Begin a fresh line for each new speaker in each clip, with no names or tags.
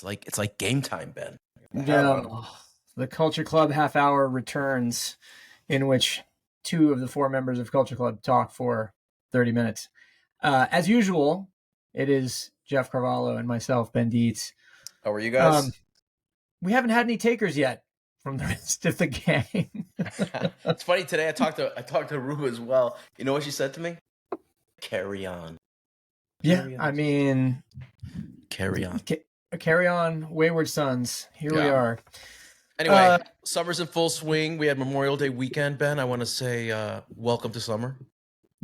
It's like game time, Ben.
Yeah, the Culture Club half hour returns, in which 2 of the 4 members of Culture Club talk for 30 minutes. As usual, it is Jeff Carvalho and myself, Ben Dietz.
How are you guys?
We haven't had any takers yet from the rest of the gang.
It's funny today. I talked to Ruba as well. You know what she said to me? Carry on.
Yeah, I mean,
carry on.
Carry on, wayward sons. Here we are.
Anyway, summer's in full swing. We had Memorial Day weekend, Ben. I want to say welcome to summer.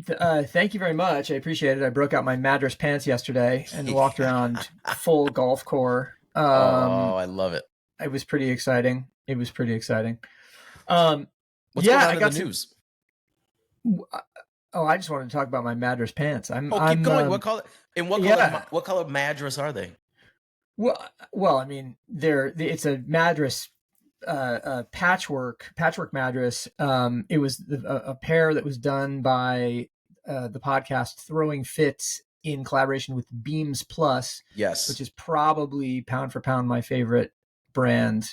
Thank you very much. I appreciate it. I broke out my Madras pants yesterday and walked around full golf core.
I love it.
It was pretty exciting.
What's going on in the news?
I just wanted to talk about my Madras pants.
Keep going. What color Madras are they?
Well, I mean, it's a Madras patchwork Madras. It was a pair that was done by the podcast Throwing Fits in collaboration with Beams Plus.
Yes,
which is probably pound for pound my favorite brand.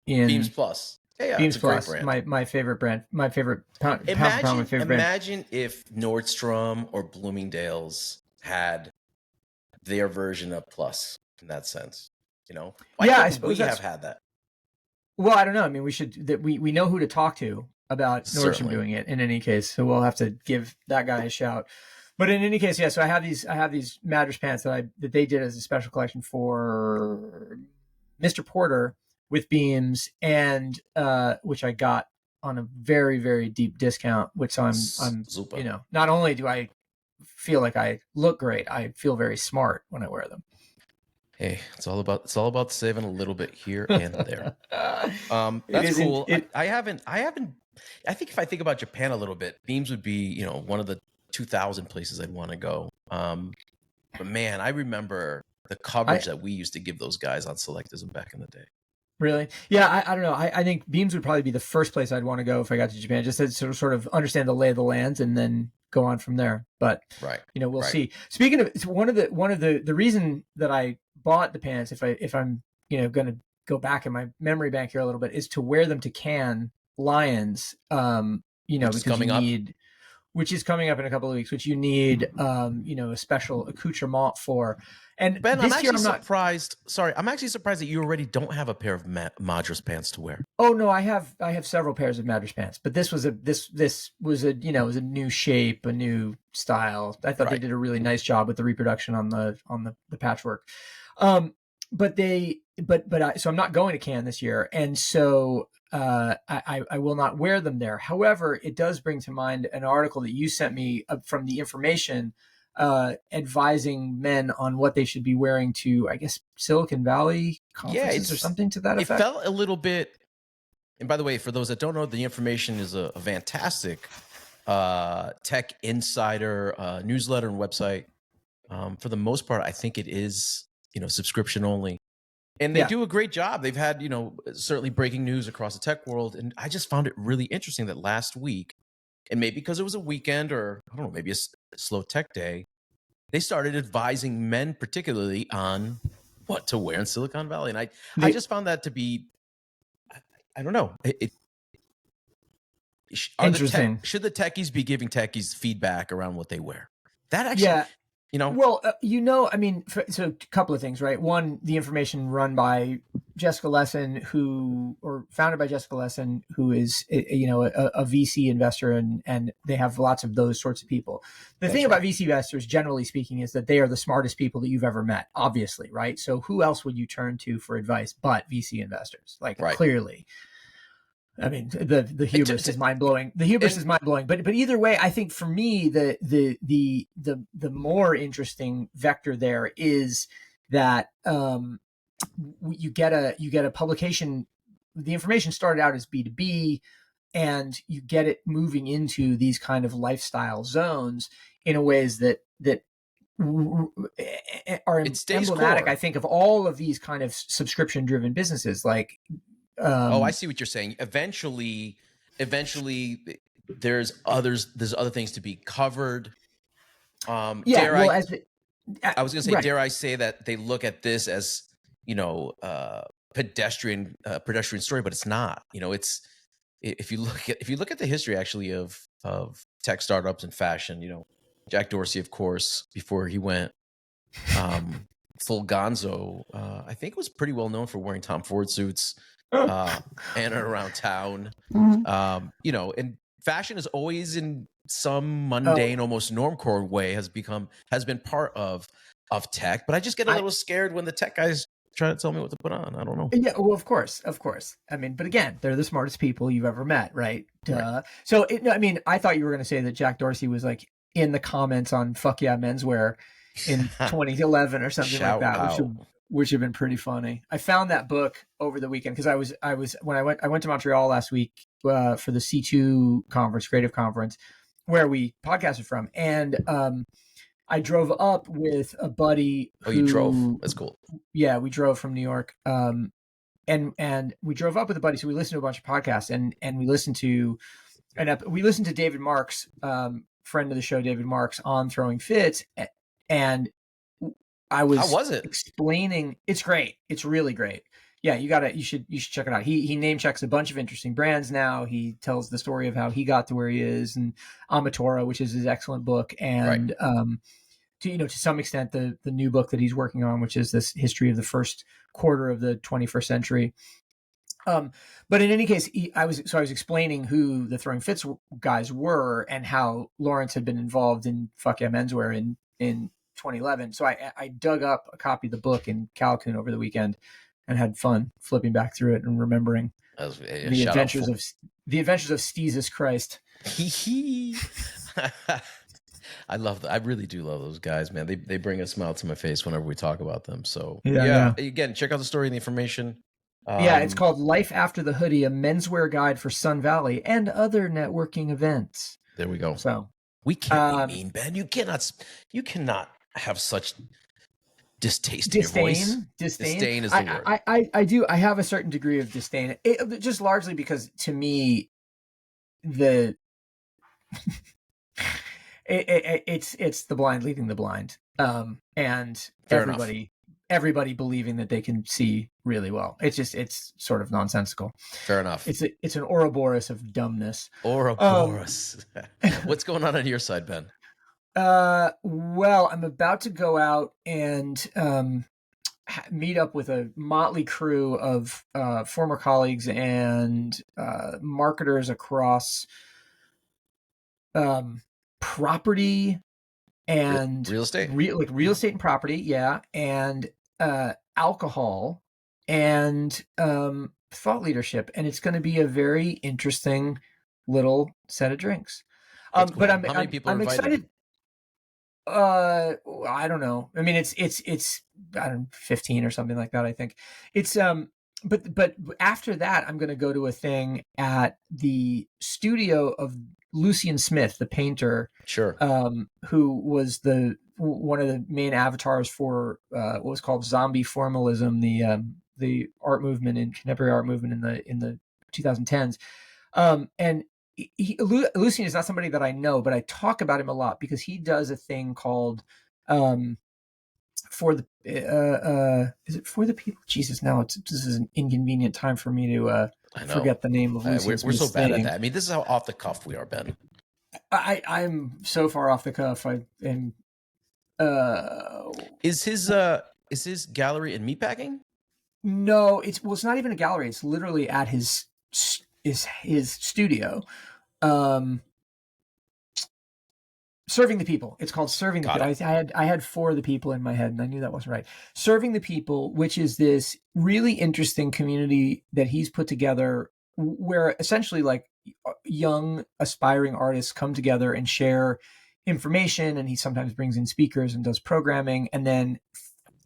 In
Beams Plus. Yeah,
Beams Plus, my favorite brand, my favorite pound for pound, my favorite brand.
Imagine if Nordstrom or Bloomingdale's had their version of Plus in that sense. You know,
I suppose
we have had that.
Well, I don't know. I mean, we know who to talk to about Nordstrom doing it in any case, so we'll have to give that guy a shout. But in any case, yeah. So I have these Madras pants that they did as a special collection for Mr. Porter with Beams, and which I got on a very, very deep discount. Which I'm
Super.
You know, not only do I feel like I look great, I feel very smart when I wear them.
Hey, it's all about saving a little bit here and there. That's cool. I think if I think about Japan a little bit, Beams would be, one of the 2,000 places I'd want to go. But man, I remember the coverage that we used to give those guys on Selectism back in the day.
Really? Yeah, I don't know. I think Beams would probably be the first place I'd want to go if I got to Japan, just to sort of understand the lay of the land and then go on from there. But we'll see. Speaking of, it's one of the reason that I bought the pants, if I'm going to go back in my memory bank here a little bit, is to wear them to Cannes Lions. Which is coming up in a couple of weeks, which you need, a special accoutrement for. And
Ben, I'm actually surprised that you already don't have a pair of Madras pants to wear.
Oh no, I have several pairs of Madras pants, but this was a new shape, a new style. I thought they did a really nice job with the reproduction on the patchwork. So I'm not going to Cannes this year, and so I will not wear them there. However, it does bring to mind an article that you sent me from the Information, advising men on what they should be wearing to, I guess, Silicon Valley conferences or something to that effect.
It felt a little bit. And by the way, for those that don't know, the Information is a fantastic tech insider newsletter and website. For the most part, I think it is subscription only. And they do a great job. They've had, certainly breaking news across the tech world. And I just found it really interesting that last week, and maybe because it was a weekend or, I don't know, maybe a slow tech day, they started advising men particularly on what to wear in Silicon Valley. And I just found that to be, I don't know.
Interesting.
Should the techies be giving techies feedback around what they wear? That actually...
Well, I mean, so a couple of things, right? One, the Information run by Jessica Lesson, founded by Jessica Lesson, who is, a VC investor, and they have lots of those sorts of people. The thing about VC investors, generally speaking, is that they are the smartest people that you've ever met, obviously, right? So who else would you turn to for advice but VC investors? Clearly. I mean, the hubris is mind blowing. But either way, I think for me, the more interesting vector there is that you get a publication. The Information started out as B2B, and you get it moving into these kind of lifestyle zones in a ways that are emblematic, I think, of all of these kind of subscription driven businesses like.
I see what you're saying. Eventually there's other things to be covered. I was going to say, dare I say that they look at this as pedestrian story, but it's not. If you look at the history actually of tech startups and fashion, Jack Dorsey, of course, before he went full gonzo, I think was pretty well known for wearing Tom Ford suits and around town. And fashion is always in some mundane, almost normcore way has been part of tech. But I just get a little scared when the tech guys try to tell me what to put on. I don't know.
Yeah, well, of course. I mean, but again, they're the smartest people you've ever met, right?
Right.
So, I thought you were going to say that Jack Dorsey was like in the comments on "Fuck Yeah Menswear" in 2011 or something
Shout
like that,
out.
which would have been pretty funny. I found that book over the weekend because I went to Montreal last week for the C2 conference, creative conference, where we podcasted from, and I drove up with a buddy.
You drove? That's cool.
Yeah, we drove from New York. And we drove up with a buddy, so we listened to a bunch of podcasts, and we listened to David Marks, friend of the show, David Marks, on Throwing Fits, and I was,
how was it?
Explaining. It's great. It's really great. Yeah, you should check it out. He name checks a bunch of interesting brands now. He tells the story of how he got to where he is, and Amatora, which is his excellent book, and
right.
To some extent the new book that he's working on, which is this history of the first quarter of the 21st century. But in any case, I was explaining who the Throwing Fits guys were and how Lawrence had been involved in Fuck Yeah Menswear in 2011. So I dug up a copy of the book in Calhoun over the weekend and had fun flipping back through it and remembering the adventures of Steezus Christ.
I love that. I really do love those guys, man. They bring a smile to my face whenever we talk about them. So yeah. Again, check out the story and the information.
It's called Life After the Hoodie, a menswear guide for Sun Valley and other networking events.
There we go.
So
we can't be mean, Ben. You cannot have such distaste in your voice. Disdain is the word.
I do. I have a certain degree of disdain, just largely because to me, it's the blind leading the blind, and everybody believing that they can see really well. It's sort of nonsensical.
Fair enough.
It's an Ouroboros of dumbness.
Ouroboros. What's going on your side, Ben?
Well, I'm about to go out and meet up with a motley crew of former colleagues and marketers across property and
real estate,
real estate and property, yeah, and alcohol and thought leadership, and it's going to be a very interesting little set of drinks.
Cool. But how many people are invited?
Excited. I don't know. I mean, it's I don't know, 15 or something like that. I think it's but after that, I'm going to go to a thing at the studio of Lucian Smith, the painter,
sure,
who was one of the main avatars for what was called zombie formalism, the art movement in contemporary art movement in the 2010s. And Lucian is not somebody that I know, but I talk about him a lot because he does a thing called for the is it For the People? Jesus, now this is an inconvenient time for me to forget the name of Lucian.
We're so bad at that. I mean, this is how off the cuff we are, Ben.
I'm so far off the cuff. I am.
Is his gallery in meatpacking?
No, it's not even a gallery. It's literally at his studio. Serving the People. It's called Serving the People. I had For the People in my head, and I knew that wasn't right. Serving the People, which is this really interesting community that he's put together, where essentially like young aspiring artists come together and share information, and he sometimes brings in speakers and does programming, and then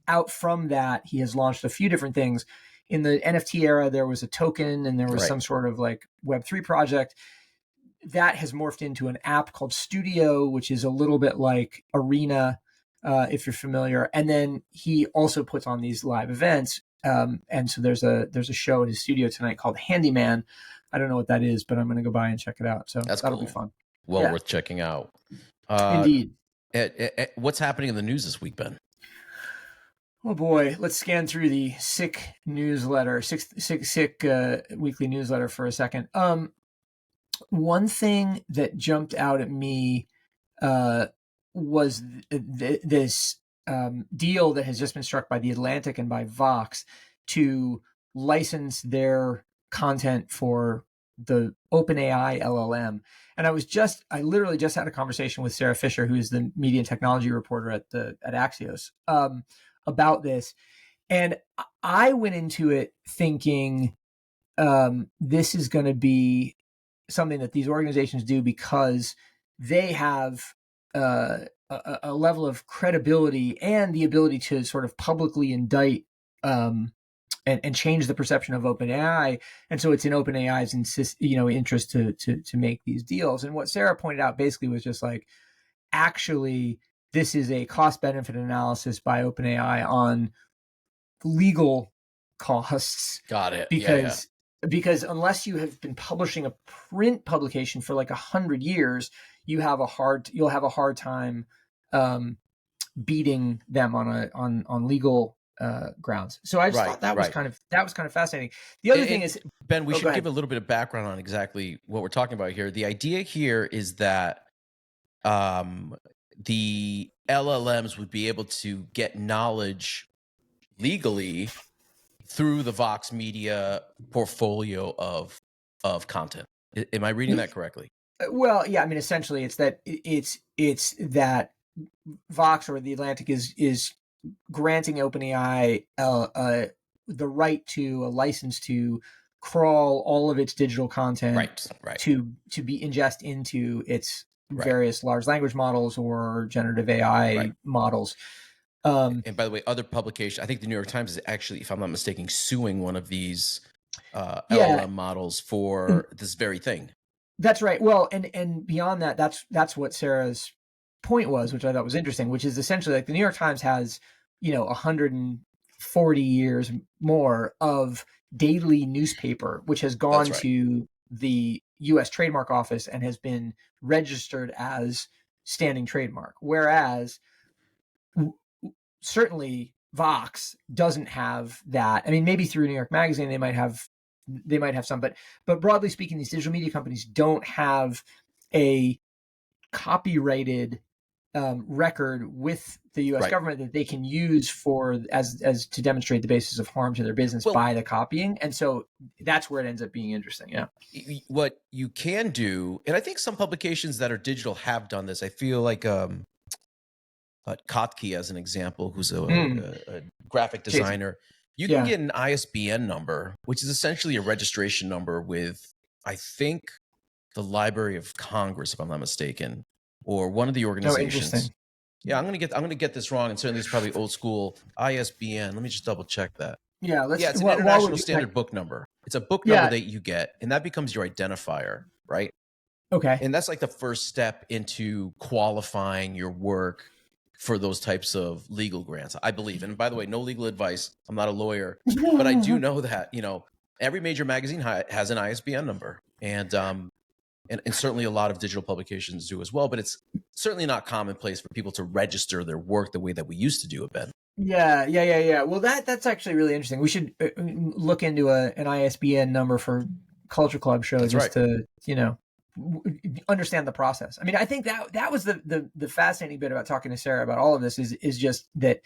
out from that, he has launched a few different things. In the NFT era, there was a token, and there was some sort of like Web3 project. That has morphed into an app called Studio, which is a little bit like Arena, if you're familiar. And then he also puts on these live events. And so there's a show at his studio tonight called Handyman. I don't know what that is, but I'm going to go by and check it out. So that'll be fun.
Well, worth checking out.
Indeed.
What's happening in the news this week, Ben?
Oh boy, let's scan through the sick newsletter, sick weekly newsletter for a second. One thing that jumped out at me was this deal that has just been struck by The Atlantic and by Vox to license their content for the OpenAI LLM. And I literally just had a conversation with Sarah Fisher, who's the media and technology reporter at Axios, about this. And I went into it thinking this is going to be something that these organizations do because they have a level of credibility and the ability to sort of publicly indict and change the perception of OpenAI. And so it's in OpenAI's interest to make these deals. And what Sarah pointed out basically was just like, actually, this is a cost benefit analysis by OpenAI on legal costs.
Got it.
Because unless you have been publishing a print publication for like 100 years, you'll have a hard time beating them on legal grounds. So I just thought that was kind of fascinating. The other thing is,
Ben, we should give a little bit of background on exactly what we're talking about here. The idea here is that the LLMs would be able to get knowledge legally through the Vox Media portfolio of content. Am I reading that correctly?
Well, yeah. I mean, essentially, it's that Vox or The Atlantic is granting OpenAI the right to a license to crawl all of its digital content to be ingest into its various large language models or generative AI models.
And by the way, other publications, I think the New York Times is actually, if I'm not mistaken, suing one of these LLM models for this very thing.
That's right. Well, and beyond that, that's what Sarah's point was, which I thought was interesting, which is essentially like the New York Times has, 140 years more of daily newspaper, which has gone to the U.S. Trademark Office and has been registered as standing trademark. Whereas certainly Vox doesn't have that. I mean, maybe through New York Magazine they might have some, but broadly speaking, these digital media companies don't have a copyrighted record with the U.S. government that they can use as to demonstrate the basis of harm to their business by the copying, and so that's where it ends up being interesting. Yeah,
what you can do, and I think some publications that are digital have done this. I feel like Kotke, as an example, who's a graphic designer. You can get an ISBN number, which is essentially a registration number with, I think, the Library of Congress, if I'm not mistaken, or one of the organizations. Yeah, I'm gonna get this wrong, and certainly it's probably old school ISBN. Let me just double check that.
Yeah,
it's an international standard book number. It's a book number that you get, and that becomes your identifier, right?
Okay.
And that's like the first step into qualifying your work for those types of legal grants, I believe. And by the way, no legal advice. I'm not a lawyer, but I do know that, every major magazine has an ISBN number, and certainly a lot of digital publications do as well, but it's certainly not commonplace for people to register their work the way that we used to do it, Ben.
Yeah. Well, that's actually really interesting. We should look into an ISBN number for Culture Club Show to, understand the process. I mean, I think that was the fascinating bit about talking to Sarah about all of this is just that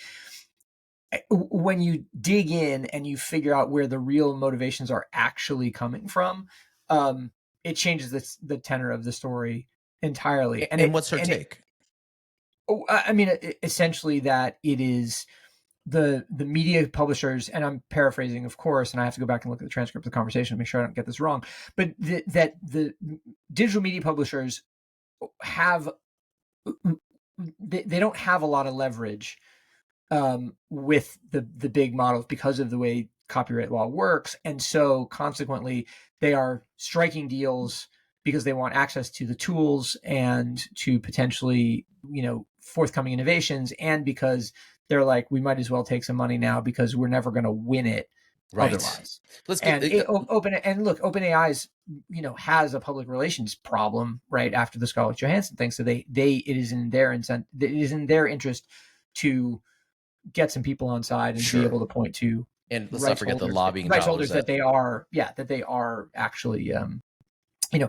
when you dig in and you figure out where the real motivations are actually coming from, it changes the tenor of the story entirely.
And what's her take?
Essentially that it is the media publishers, and I'm paraphrasing, of course, and I have to go back and look at the transcript of the conversation to make sure I don't get this wrong, but that the digital media publishers they don't have a lot of leverage with the big models because of the way copyright law works, and so consequently they are striking deals because they want access to the tools and to potentially forthcoming innovations, and because they're like, we might as well take some money now because we're never going to win it otherwise. OpenAI's has a public relations problem right after the Scarlett Johansson thing, so it is in their interest to get some people on side and be able to point to
And let's not forget the lobbying
rights
dollars
holders that they are actually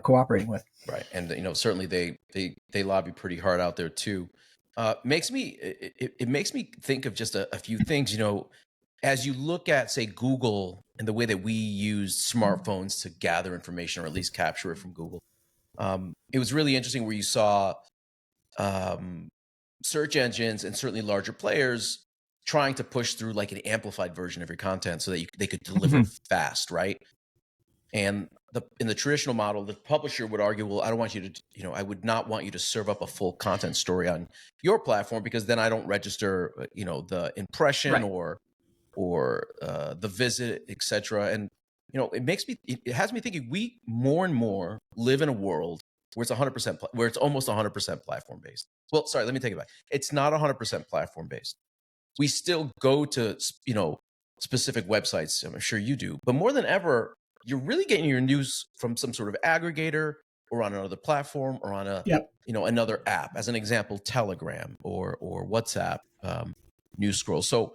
cooperating with.
Right, and certainly they lobby pretty hard out there too. It makes me think of just a few things. As you look at, say, Google and the way that we use smartphones to gather information or at least capture it from Google, it was really interesting where you saw search engines and certainly larger players trying to push through like an amplified version of your content so that they could deliver fast, right? And in the traditional model, the publisher would argue, well, I don't want you to, I would not want you to serve up a full content story on your platform because then I don't register, the impression or the visit, etc. And it has me thinking we more and more live in a world where it's 100%, where it's almost 100% platform based. Well, sorry, let me take it back. It's not 100% platform based. We still go to, specific websites. I'm sure you do, but more than ever, you're really getting your news from some sort of aggregator or on another platform or on another app. As an example, Telegram or WhatsApp, News Scroll. So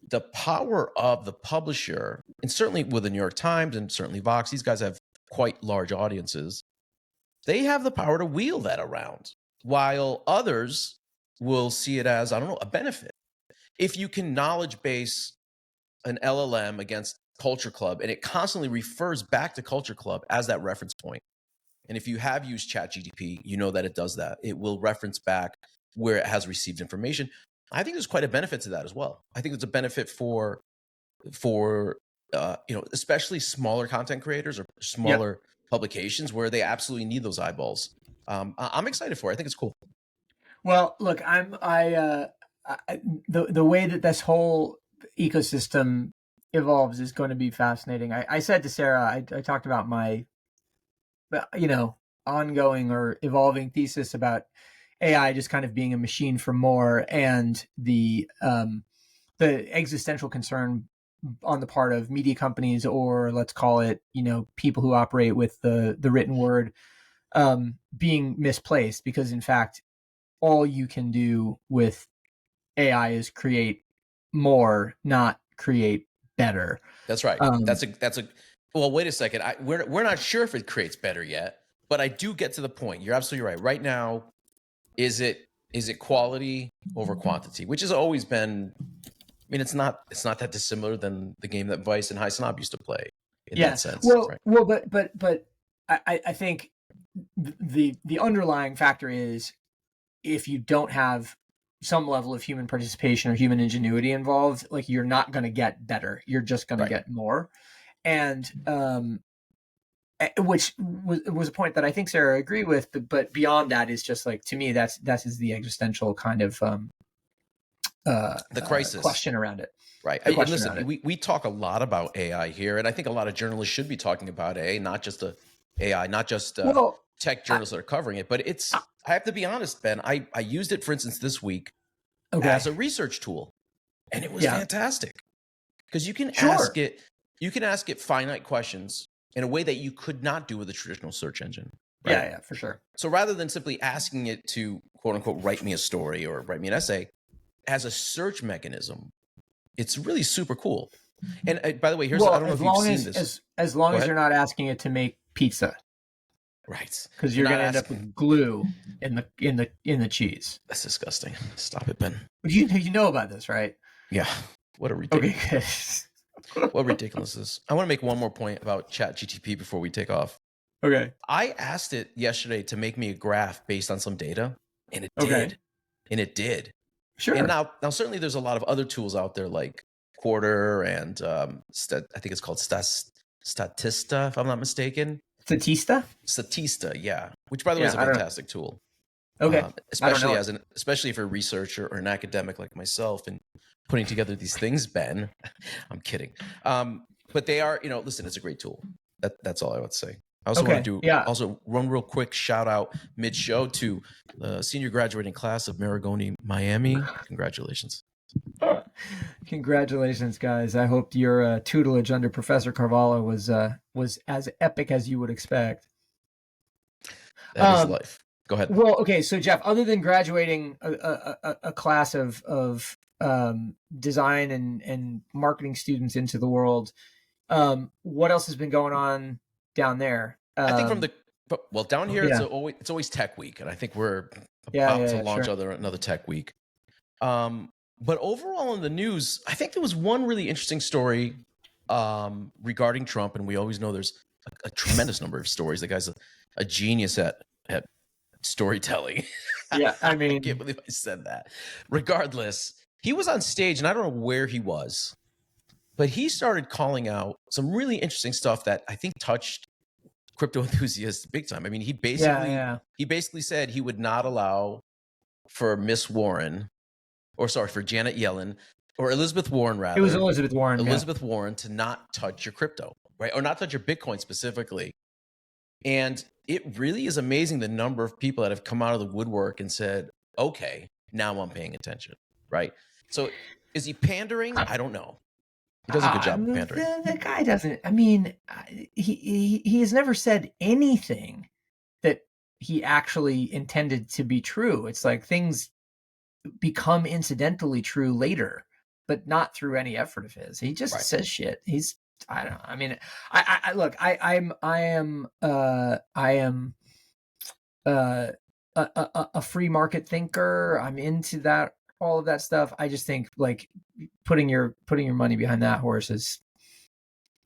the power of the publisher, and certainly with the New York Times and certainly Vox, these guys have quite large audiences. They have the power to wheel that around, while others will see it as, a benefit. If you can knowledge base an LLM against CultureClub, and it constantly refers back to CultureClub as that reference point. And if you have used ChatGPT, you know that it does that. It will reference back where it has received information. I think there's quite a benefit to that as well. I think there's a benefit for especially smaller content creators or smaller publications where they absolutely need those eyeballs. I'm excited for it. I think it's cool.
Well, look, the way that this whole ecosystem evolves is going to be fascinating. I said to Sarah, I talked about my, ongoing or evolving thesis about AI just kind of being a machine for more, and the existential concern on the part of media companies, or let's call it, people who operate with the written word, being misplaced, because in fact, all you can do with AI is create more, not create better.
That's right. That's a well, wait a second. We're not sure if it creates better yet, but I do get to the point. You're absolutely right. Right now, is it quality over quantity, which has always been, it's not that dissimilar than the game that Vice and High Snob used to play in that sense.
But I think the underlying factor is, if you don't have some level of human participation or human ingenuity involved, like, you're not going to get better. You're just going to get more. And which was a point that I think Sarah agreed with, but beyond that is just like, to me, that is the existential kind of
the crisis
question around it.
Right. And listen, we talk a lot about AI here, and I think a lot of journalists should be talking about AI, not just tech journalists that are covering it. But I have to be honest, Ben, I used it, for instance, this week as a research tool, and it was fantastic, because you can ask it finite questions in a way that you could not do with a traditional search engine. Right?
Yeah, for sure.
So rather than simply asking it to, quote unquote, write me a story or write me an essay, as a search mechanism, it's really super cool. And by the way, I don't know if you've seen this.
As long as you're not asking it to make pizza.
Right.
Because you're going to end up with glue in the cheese.
That's disgusting. Stop it, Ben.
You know about this, right?
Yeah. What a ridiculous.
Okay, good.
What ridiculousness. I want to make one more point about ChatGPT before we take off.
Okay.
I asked it yesterday to make me a graph based on some data, and it did. And it did.
Sure.
And now certainly there's a lot of other tools out there like Quarter and I think it's called Statista, if I'm not mistaken. Statista, yeah. Which, by the way, is a fantastic tool.
Okay.
Especially for a researcher or an academic like myself and putting together these things, Ben. I'm kidding. But they are, listen, it's a great tool. That's all I would say. I also want to do also one real quick shout out mid-show to the senior graduating class of Marigoni, Miami. Congratulations.
Congratulations, guys. I hope your tutelage under Professor Carvalho was as epic as you would expect.
That is life. Go ahead.
Well, okay. So, Jeff, other than graduating a class of design and marketing students into the world. What else has been going on down there?
I think down here
Yeah.
it's always Tech Week, and I think we're about to
Yeah,
launch
sure.
another Tech Week. But overall in the news, I think there was one really interesting story regarding Trump, and we always know there's a tremendous number of stories. The guy's a genius at storytelling.
Yeah, I
I can't
mean,
believe I said that. Regardless, he was on stage, and I don't know where he was, but he started calling out some really interesting stuff that I think touched crypto enthusiasts big time. I mean, he
yeah.
basically said he would not allow for for Janet Yellen or Elizabeth Warren
It was
rather,
Elizabeth Warren. Yeah.
Elizabeth Warren to not touch your crypto, right? Or not touch your Bitcoin specifically. And it really is amazing the number of people that have come out of the woodwork and said, okay, now I'm paying attention, right? So is he pandering? I don't know. He does a good job of pandering.
The guy doesn't. I mean, he has never said anything that he actually intended to be true. It's like things become incidentally true later, but not through any effort of his. He just says shit. I don't know. I mean, I look. I am a free market thinker. I'm into that, all of that stuff. I just think like putting your money behind that horse is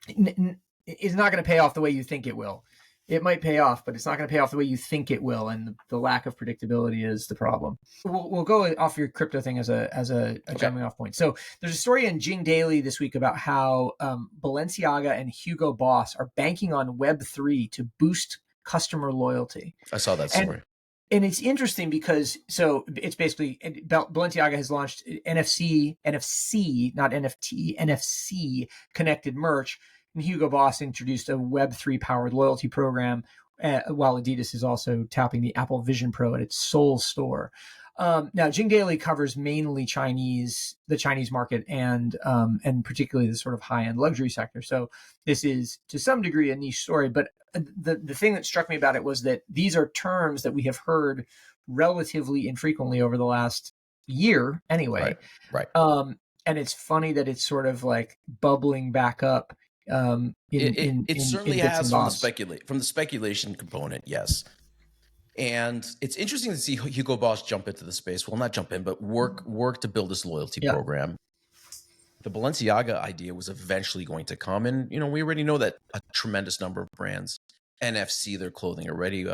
not going to pay off the way you think it will. It might pay off, but it's not going to pay off the way you think it will, and the lack of predictability is the problem. We'll go off your crypto thing as a jumping off point. So there's a story in Jing Daily this week about how Balenciaga and Hugo Boss are banking on Web3 to boost customer loyalty.
I saw that story.
And it's interesting because it's basically Balenciaga has launched NFC, not NFT, NFC connected merch. And Hugo Boss introduced a Web3 powered loyalty program, while Adidas is also tapping the Apple Vision Pro at its Seoul store. Now, Jing Daily covers mainly the Chinese market and particularly the sort of high end luxury sector. So this is to some degree a niche story, but the thing that struck me about it was that these are terms that we have heard relatively infrequently over the last year anyway.
Right.
And it's funny that it's sort of like bubbling back up.
It certainly
in
has from the speculation component, yes. And it's interesting to see Hugo Boss jump into the space. Well, not jump in, but work to build this loyalty program. The Balenciaga idea was eventually going to come, and we already know that a tremendous number of brands NFC their clothing already.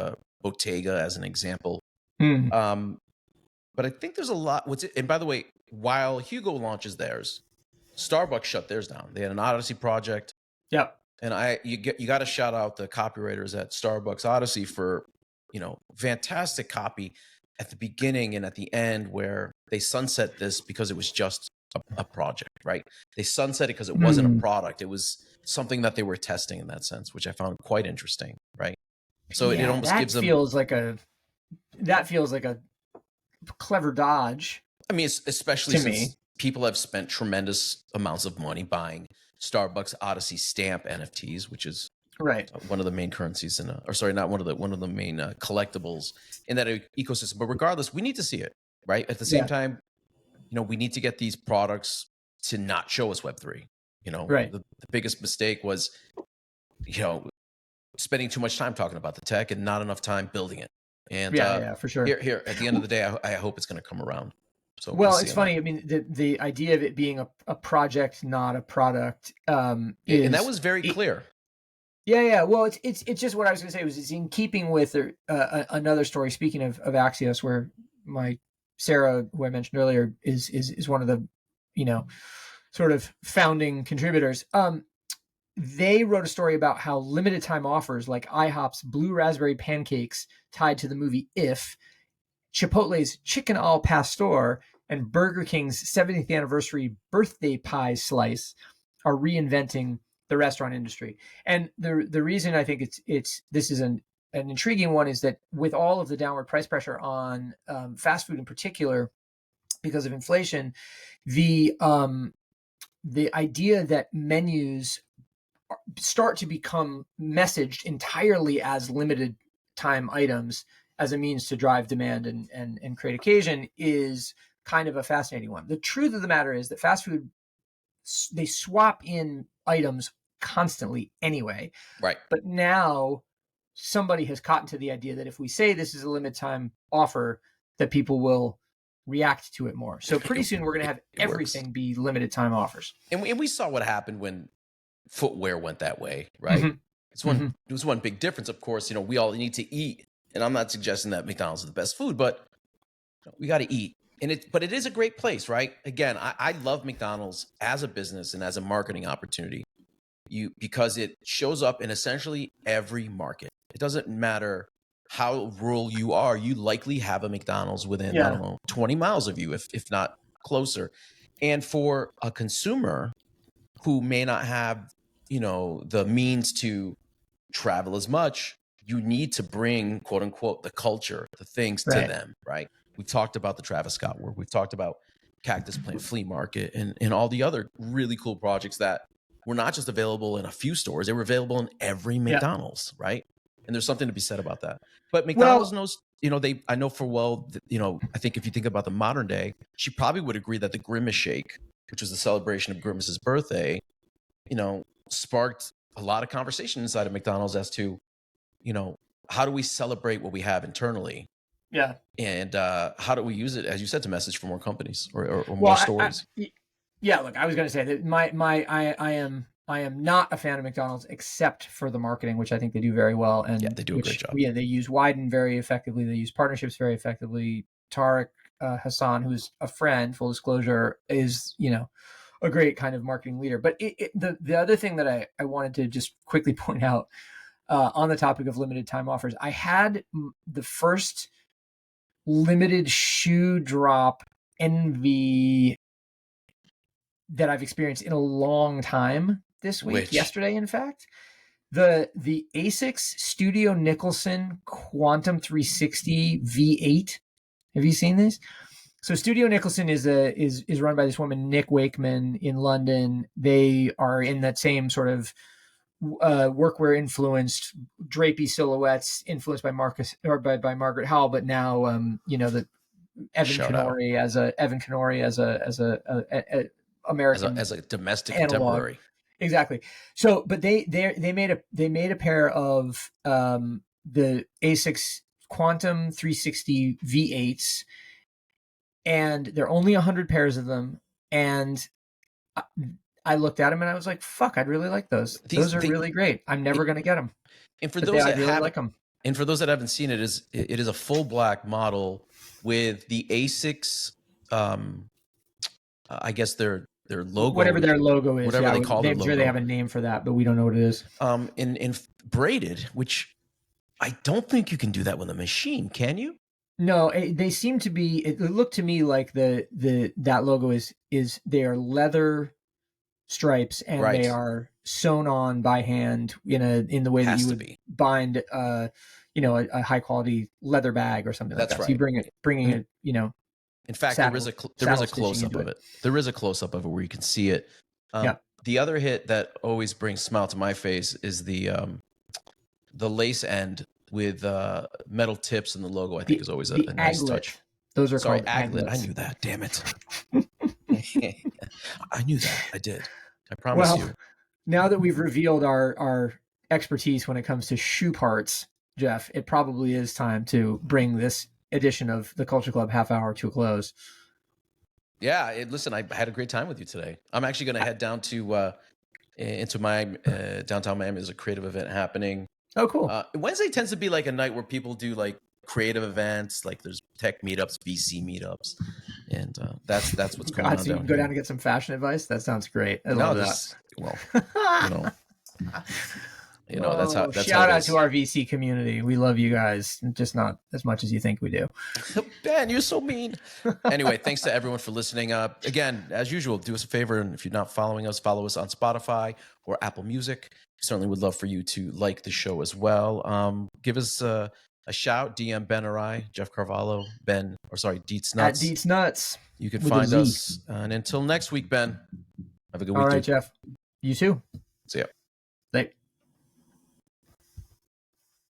Bottega, as an example. But I think there's a lot. And by the way, while Hugo launches theirs, Starbucks shut theirs down. They had an Odyssey project.
Yep.
And you got to shout out the copywriters at Starbucks Odyssey for fantastic copy at the beginning and at the end, where they sunset this because it was just a project, right? They sunset it because it wasn't a product. It was something that they were testing in that sense, which I found quite interesting, right? So it almost gives them.
That feels like a clever dodge.
I mean, especially since people have spent tremendous amounts of money buying Starbucks Odyssey stamp NFTs, which is one of the main currencies not one of the main collectibles in that ecosystem. But regardless, we need to see it, right? At the same time, we need to get these products to not show us Web3. The biggest mistake was, spending too much time talking about the tech and not enough time building it. And
for sure.
Here at the end of the day, I hope it's going to come around. So
it's funny. That. I mean, the idea of it being a project, not a product,
and that was very clear.
Yeah. Well, it's just what I was going to say was it's in keeping with another story. Speaking of Axios, where my Sarah, who I mentioned earlier, is one of the sort of founding contributors. They wrote a story about how limited time offers like IHOP's blue raspberry pancakes tied to the movie If, Chipotle's chicken al pastor, and Burger King's 70th anniversary birthday pie slice are reinventing the restaurant industry. And the reason I think this is an intriguing one is that with all of the downward price pressure on fast food in particular because of inflation, the idea that menus start to become messaged entirely as limited time items as a means to drive demand and create occasion is kind of a fascinating one. The truth of the matter is that fast food, they swap in items constantly anyway.
Right.
But now somebody has caught to the idea that if we say this is a limited time offer, that people will react to it more. So pretty soon we're going to have everything be limited time offers.
And we saw what happened when footwear went that way, right? Mm-hmm. It was one big difference. Of course, we all need to eat. And I'm not suggesting that McDonald's is the best food, but we got to eat. But it is a great place, right? Again, I love McDonald's as a business and as a marketing opportunity, because it shows up in essentially every market. It doesn't matter how rural you are. You likely have a McDonald's within, I don't know, 20 miles of you, if not closer. And for a consumer who may not have, the means to travel as much, you need to bring, quote unquote, the culture, the things to them, right? We've talked about the Travis Scott work. We've talked about Cactus Plant Flea Market and all the other really cool projects that were not just available in a few stores. They were available in every McDonald's, right? And there's something to be said about that. But McDonald's knows, I know for I think if you think about the modern day, she probably would agree that the Grimace Shake, which was the celebration of Grimace's birthday, sparked a lot of conversation inside of McDonald's as to, how do we celebrate what we have internally?
Yeah.
And how do we use it, as you said, to message for more companies or more stories?
Look, I was going to say that I am not a fan of McDonald's except for the marketing, which I think they do very well. And
they do a great job.
Yeah, they use Wyden very effectively. They use partnerships very effectively. Tariq Hassan, who's a friend, full disclosure, is, a great kind of marketing leader. But the other thing that I wanted to just quickly point out on the topic of limited time offers, I had the first limited shoe drop envy that I've experienced in a long time this week. Yesterday, in fact, the ASICS Studio Nicholson Quantum 360 V8. Have you seen this? So Studio Nicholson is run by this woman, Nick Wakeman, in London. They are in that same sort of workwear influenced drapey silhouettes influenced by by Margaret Howell, but now the Evan Kenori as a American
as a domestic
analog.
Contemporary.
Exactly. So, but they made a pair of the ASICS Quantum 360 V8s, and there are only 100 pairs of them, and I looked at them and I was like, "Fuck, I'd really like those. Those are really great. I'm never going to get them."
And for those that really like them, and for those that haven't seen it, it is a full black model with the ASICS. I guess their logo,
whatever their logo is,
whatever they call it.
I'm sure they have a name for that, but we don't know what it is.
In braided, which I don't think you can do that with a machine, can you?
No, they seem to be. It looked to me like that logo is they are leather stripes, and they are sewn on by hand in the way that you would bind a high quality leather bag or something like that.
Right.
So you bringing it.
In fact, there is a close up of it. There is a close up of it where you can see it. The other hit that always brings a smile to my face is the lace end with metal tips and the logo. I think is always a nice touch.
Those are called aglets.
I knew that. Damn it. I knew that. I did. I promise you.
Now that we've revealed our expertise when it comes to shoe parts, Jeff, it probably is time to bring this edition of the Culture Club half hour to a close.
Yeah, listen, I had a great time with you today. I'm actually going to head down to into my downtown Miami. There's a creative event happening.
Oh, cool.
Wednesday tends to be like a night where people do like creative events, like there's tech meetups, VC meetups, and that's what's going on.
So you can go down and get some fashion advice. That sounds great. I love that. That's how. Shout out to our VC community. We love you guys, just not as much as you think we do.
Ben, you're so mean. Anyway, thanks to everyone for listening. Again, as usual, do us a favor, and if you're not following us, follow us on Spotify or Apple Music. Certainly would love for you to like the show as well. Give us a shout, DM Ben or I, Jeff Carvalho, Deets Nuts.
At Deets Nuts.
You can find us. And until next week, Ben, have a good week.
All right, Jeff. You too.
See ya.
Thanks.